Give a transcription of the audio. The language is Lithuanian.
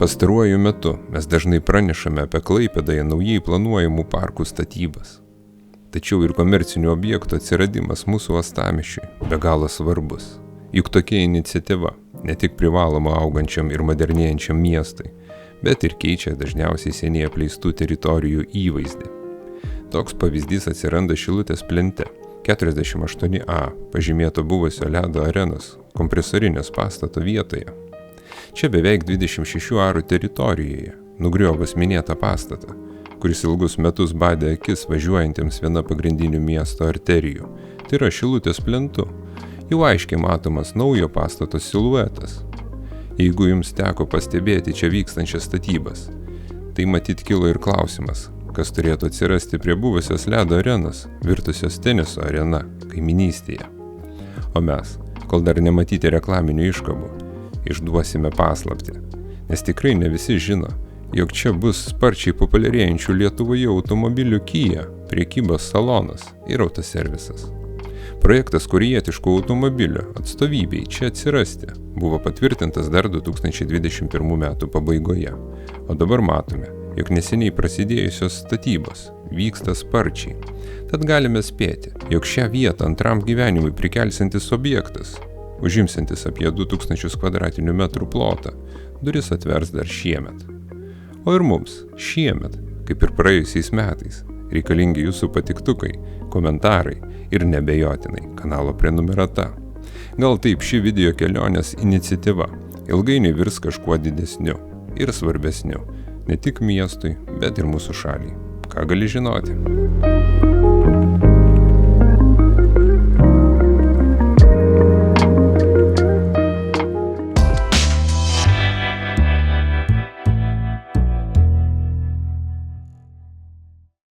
Pastaruoju metu mes dažnai pranešame apie Klaipėdoje naujai planuojamų parkų statybas. Tačiau ir komercinių objektų atsiradimas mūsų uostamiesčiui be galo svarbus. Juk tokia iniciatyva ne tik privaloma augančiam ir modernėjančiam miestui, bet ir keičia dažniausiai seniai apleistų teritorijų įvaizdį. Toks pavyzdys atsiranda Šilutės plente, 48A, pažymėto buvusio ledo arenos kompresorinės pastato vietoje. Čia beveik 26 arų teritorijoje, nugriovus minėtą pastatą, kuris ilgus metus badė akis važiuojantiems viena pagrindinių miesto arterijų, tai yra Šilutės plentu, jau aiškiai matomas naujo pastato siluetas. Jeigu jums teko pastebėti čia vykstančias statybas, tai matyt kilo ir klausimas, kas turėtų atsirasti prie buvusios ledo arenos, virtusios teniso arena kaiminystėje. O mes, kol dar nematyti reklaminių iškabų, išduosime paslaptį, nes tikrai ne visi žino, jog čia bus sparčiai populiarėjančių Lietuvoje automobilių Kia, prekybos salonas ir autoservisas. Projektas korėjietiškų automobilių atstovybei čia atsirasti buvo patvirtintas dar 2021 metų pabaigoje, o dabar matome, jog neseniai prasidėjusios statybos vyksta sparčiai. Tad galime spėti, jog šią vietą antram gyvenimui prikelsiantis objektas, užimsiantis apie 2000 kvadratinių metrų plotą, duris atvers dar šiemet. O ir mums šiemet, kaip ir praėjusiais metais, reikalingi jūsų patiktukai, komentarai ir nebejotinai kanalo prenumerata. Gal taip ši video kelionės iniciatyva ilgainiui virs kažkuo didesniu ir svarbesniu, ne tik miestui, bet ir mūsų šaliai. Ką gali žinoti?